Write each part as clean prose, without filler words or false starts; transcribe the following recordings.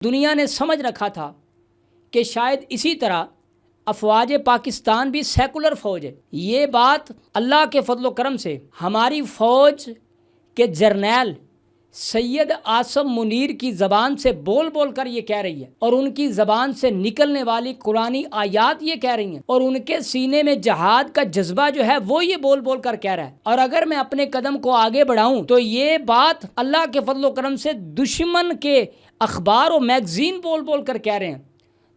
دنیا نے سمجھ رکھا تھا کہ شاید اسی طرح افواج پاکستان بھی سیکولر فوج ہے۔ یہ بات اللہ کے فضل و کرم سے ہماری فوج کے جرنیل سید عاصم منیر کی زبان سے بول بول کر یہ کہہ رہی ہے، اور ان کی زبان سے نکلنے والی قرآنی آیات یہ کہہ رہی ہیں، اور ان کے سینے میں جہاد کا جذبہ جو ہے وہ یہ بول بول کر کہہ رہا ہے۔ اور اگر میں اپنے قدم کو آگے بڑھاؤں تو یہ بات اللہ کے فضل و کرم سے دشمن کے اخبار و میگزین بول بول کر کہہ رہے ہیں،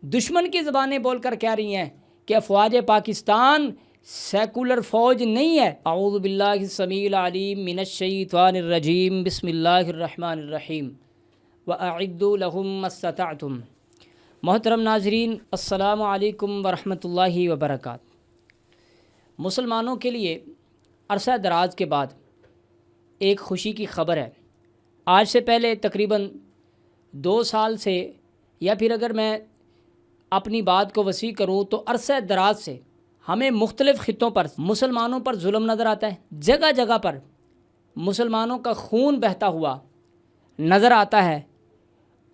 دشمن کی زبانیں بول کر کہہ رہی ہیں کہ افواج پاکستان سیکولر فوج نہیں ہے۔ اعوذ باللہ السمیع العلیم من الشیطان الرجیم، بسم اللہ الرحمن الرحیم، وَأَعِدُّوا لَهُم مَّا اسْتَطَعْتُمْ۔ محترم ناظرین، السلام علیکم ورحمۃ اللہ وبرکاتہ۔ مسلمانوں کے لیے عرصہ دراز کے بعد ایک خوشی کی خبر ہے۔ آج سے پہلے تقریباً 2 سال سے، یا پھر اگر میں اپنی بات کو وسیع کروں تو عرصہ دراز سے ہمیں مختلف خطوں پر مسلمانوں پر ظلم نظر آتا ہے۔ جگہ جگہ پر مسلمانوں کا خون بہتا ہوا نظر آتا ہے،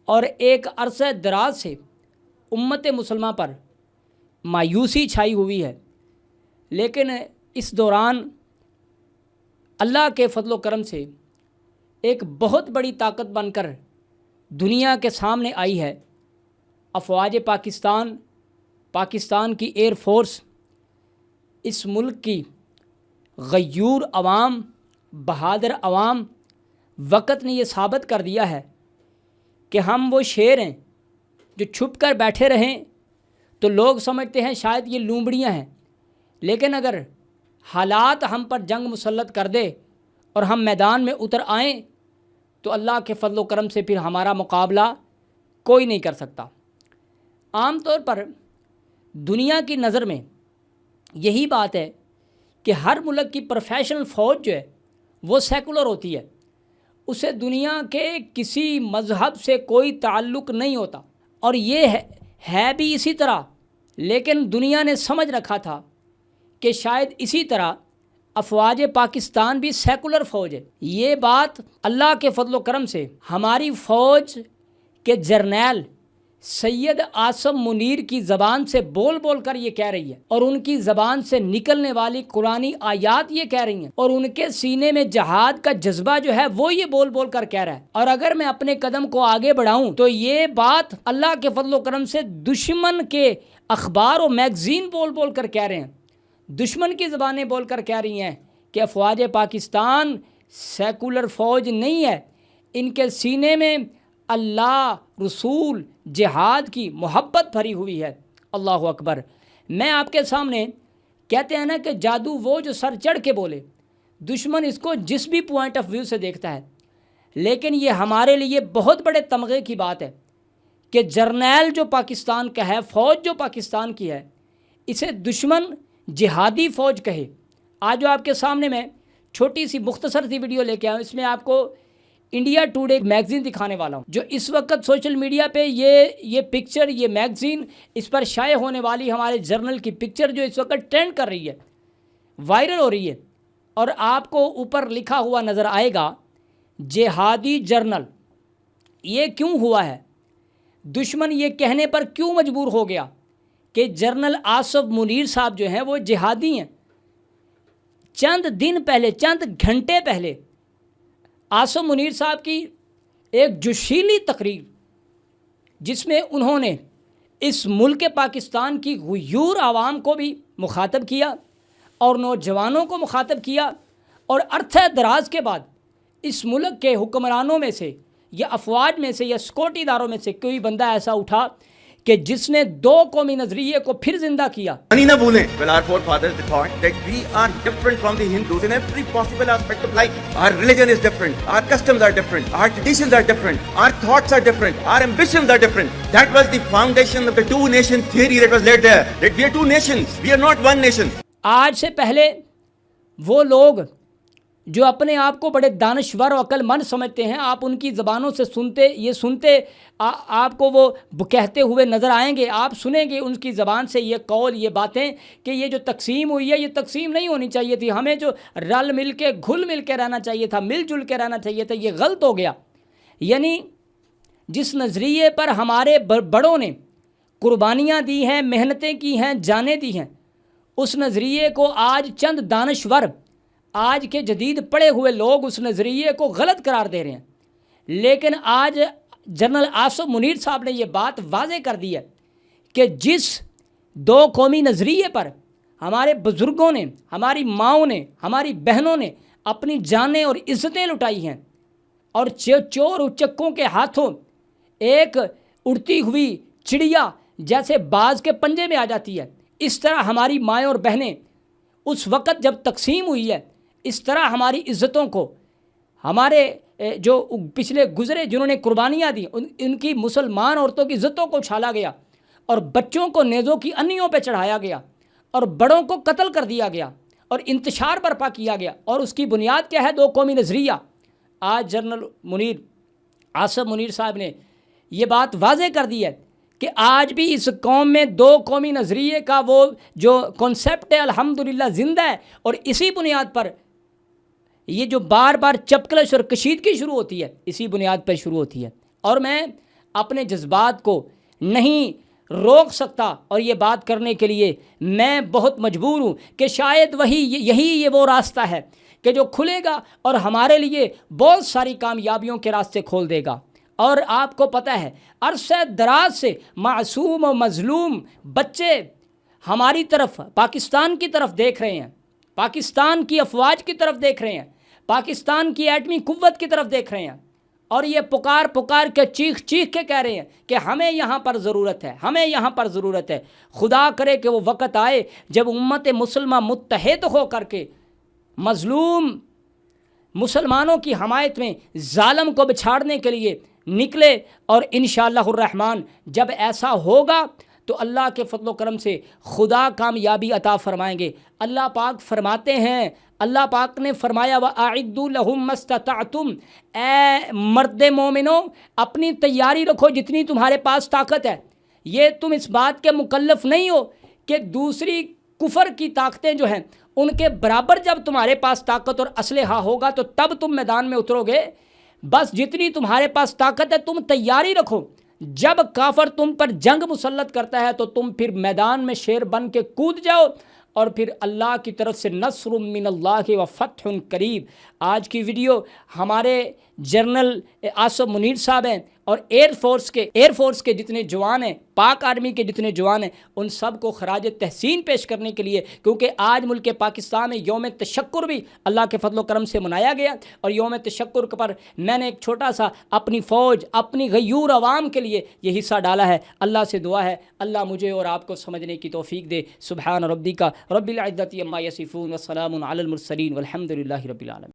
اور ایک عرصہ دراز سے امت مسلمہ پر مایوسی چھائی ہوئی ہے۔ لیکن اس دوران اللہ کے فضل و کرم سے ایک بہت بڑی طاقت بن کر دنیا کے سامنے آئی ہے افواج پاکستان، پاکستان کی ایئر فورس۔ اس ملک کی غیور عوام، بہادر عوام، وقت نے یہ ثابت کر دیا ہے کہ ہم وہ شیر ہیں جو چھپ کر بیٹھے رہیں تو لوگ سمجھتے ہیں شاید یہ لومڑیاں ہیں، لیکن اگر حالات ہم پر جنگ مسلط کر دے اور ہم میدان میں اتر آئیں تو اللہ کے فضل و کرم سے پھر ہمارا مقابلہ کوئی نہیں کر سکتا۔ عام طور پر دنیا کی نظر میں یہی بات ہے کہ ہر ملک کی پروفیشنل فوج جو ہے وہ سیکولر ہوتی ہے، اسے دنیا کے کسی مذہب سے کوئی تعلق نہیں ہوتا، اور یہ ہے بھی اسی طرح۔ لیکن دنیا نے سمجھ رکھا تھا کہ شاید اسی طرح افواج پاکستان بھی سیکولر فوج ہے۔ یہ بات اللہ کے فضل و کرم سے ہماری فوج کے جرنیل سید عاصم منیر کی زبان سے بول بول کر یہ کہہ رہی ہے، اور ان کی زبان سے نکلنے والی قرآنی آیات یہ کہہ رہی ہیں، اور ان کے سینے میں جہاد کا جذبہ جو ہے وہ یہ بول بول کر کہہ رہا ہے۔ اور اگر میں اپنے قدم کو آگے بڑھاؤں تو یہ بات اللہ کے فضل و کرم سے دشمن کے اخبار و میگزین بول بول کر کہہ رہے ہیں، دشمن کی زبانیں بول کر کہہ رہی ہیں کہ افواج پاکستان سیکولر فوج نہیں ہے، ان کے سینے میں اللہ، رسول، جہاد کی محبت بھری ہوئی ہے۔ اللہ اکبر۔ میں آپ کے سامنے کہتے ہیں نا کہ جادو وہ جو سر چڑھ کے بولے، دشمن اس کو جس بھی پوائنٹ آف ویو سے دیکھتا ہے، لیکن یہ ہمارے لیے بہت بڑے تمغے کی بات ہے کہ جرنیل جو پاکستان کا ہے، فوج جو پاکستان کی ہے، اسے دشمن جہادی فوج کہے۔ آج جو آپ کے سامنے میں چھوٹی سی مختصر سی ویڈیو لے کے آیا ہوں، اس میں آپ کو انڈیا ٹوڈے میگزین دکھانے والا ہوں، جو اس وقت سوشل میڈیا پہ یہ پکچر، یہ میگزین، اس پر شائع ہونے والی ہمارے جرنل کی پکچر جو اس وقت ٹرینڈ کر رہی ہے، وائرل ہو رہی ہے، اور آپ کو اوپر لکھا ہوا نظر آئے گا جہادی جرنل۔ یہ کیوں ہوا ہے؟ دشمن یہ کہنے پر کیوں مجبور ہو گیا کہ جنرل عاصم منیر صاحب جو ہیں وہ جہادی ہیں؟ چند دن پہلے، چند گھنٹے پہلے عاصم منیر صاحب کی ایک جوشیلی تقریر، جس میں انہوں نے اس ملک پاکستان کی غیور عوام کو بھی مخاطب کیا اور نوجوانوں کو مخاطب کیا، اور عرصہ دراز کے بعد اس ملک کے حکمرانوں میں سے یا افواج میں سے یا سیکورٹی اداروں میں سے کوئی بندہ ایسا اٹھا کہ جس نے 2 قومی نظریے کو پھر زندہ کیا۔ نہ بھولیں، well, our forefathers they thought that we are different from the Hindus in every possible aspect of life. Our religion is different, our customs are different, our traditions are different, our thoughts are different, our ambitions are different. That was the foundation of the two-nation theory that was laid there, that we are 2 nations, we are not 1 nation. آج سے پہلے وہ لوگ جو اپنے آپ کو بڑے دانشور و عقل مند سمجھتے ہیں، آپ ان کی زبانوں سے سنتے آپ کو وہ کہتے ہوئے نظر آئیں گے، آپ سنیں گے ان کی زبان سے یہ قول، یہ باتیں کہ یہ جو تقسیم ہوئی ہے یہ تقسیم نہیں ہونی چاہیے تھی، ہمیں جو رل مل کے گھل مل کے رہنا چاہیے تھا، مل جل کے رہنا چاہیے تھا، یہ غلط ہو گیا۔ یعنی جس نظریے پر ہمارے بڑوں نے قربانیاں دی ہیں، محنتیں کی ہیں، جانیں دی ہیں، اس نظریے کو آج چند دانشور، آج کے جدید پڑھے ہوئے لوگ اس نظریے کو غلط قرار دے رہے ہیں۔ لیکن آج جنرل آصف منیر صاحب نے یہ بات واضح کر دی ہے کہ جس دو قومی نظریے پر ہمارے بزرگوں نے، ہماری ماؤں نے، ہماری بہنوں نے اپنی جانیں اور عزتیں لٹائی ہیں، اور چور اچکوں کے ہاتھوں ایک اڑتی ہوئی چڑیا جیسے باز کے پنجے میں آ جاتی ہے، اس طرح ہماری مائیں اور بہنیں اس وقت جب تقسیم ہوئی ہے، اس طرح ہماری عزتوں کو ہمارے جو پچھلے گزرے جنہوں نے قربانیاں دی ان کی مسلمان عورتوں کی عزتوں کو چھالا گیا، اور بچوں کو نیزوں کی انیوں پہ چڑھایا گیا، اور بڑوں کو قتل کر دیا گیا، اور انتشار برپا کیا گیا، اور اس کی بنیاد کیا ہے؟ دو قومی نظریہ۔ آج جنرل آصف منیر صاحب نے یہ بات واضح کر دی ہے کہ آج بھی اس قوم میں دو قومی نظریے کا وہ جو کنسیپٹ ہے الحمدللہ زندہ ہے، اور اسی بنیاد پر یہ جو بار بار چپکلش اور کشیدگی شروع ہوتی ہے، اسی بنیاد پر شروع ہوتی ہے۔ اور میں اپنے جذبات کو نہیں روک سکتا، اور یہ بات کرنے کے لیے میں بہت مجبور ہوں کہ شاید یہی یہ وہ راستہ ہے کہ جو کھلے گا اور ہمارے لیے بہت ساری کامیابیوں کے راستے کھول دے گا۔ اور آپ کو پتہ ہے عرصہ دراز سے معصوم و مظلوم بچے ہماری طرف، پاکستان کی طرف دیکھ رہے ہیں، پاکستان کی افواج کی طرف دیکھ رہے ہیں، پاکستان کی ایٹمی قوت کی طرف دیکھ رہے ہیں، اور یہ پکار کے چیخ کے کہہ رہے ہیں کہ ہمیں یہاں پر ضرورت ہے، ہمیں یہاں پر ضرورت ہے۔ خدا کرے کہ وہ وقت آئے جب امت مسلمہ متحد ہو کر کے مظلوم مسلمانوں کی حمایت میں ظالم کو بچھاڑنے کے لیے نکلے، اور انشاءاللہ الرحمن جب ایسا ہوگا تو اللہ کے فضل و کرم سے خدا کامیابی عطا فرمائیں گے۔ اللہ پاک فرماتے ہیں، اللہ پاک نے فرمایا وَأَعِدُّوا لَهُم مَّا اسْتَطَعْتُمْ، اے مرد مومنوں اپنی تیاری رکھو جتنی تمہارے پاس طاقت ہے۔ یہ تم اس بات کے مکلف نہیں ہو کہ دوسری کفر کی طاقتیں جو ہیں ان کے برابر جب تمہارے پاس طاقت اور اسلحہ ہوگا تو تب تم میدان میں اترو گے۔ بس جتنی تمہارے پاس طاقت ہے تم تیاری رکھو، جب کافر تم پر جنگ مسلط کرتا ہے تو تم پھر میدان میں شیر بن کے کود جاؤ، اور پھر اللہ کی طرف سے نصر من اللہ و فتح قریب۔ آج کی ویڈیو ہمارے جنرل آصف منیر صاحب ہیں، اور ایئر فورس کے جتنے جوان ہیں، پاک آرمی کے جتنے جوان ہیں، ان سب کو خراج تحسین پیش کرنے کے لیے، کیونکہ آج ملک پاکستان میں یوم تشکر بھی اللہ کے فضل و کرم سے منایا گیا، اور یوم تشکر پر میں نے ایک چھوٹا سا اپنی فوج، اپنی غیور عوام کے لیے یہ حصہ ڈالا ہے۔ اللہ سے دعا ہے اللہ مجھے اور آپ کو سمجھنے کی توفیق دے۔ سبحان ربک رب العزت عما یصفون وسلام علی المرسلین والحمد للہ رب العالمین۔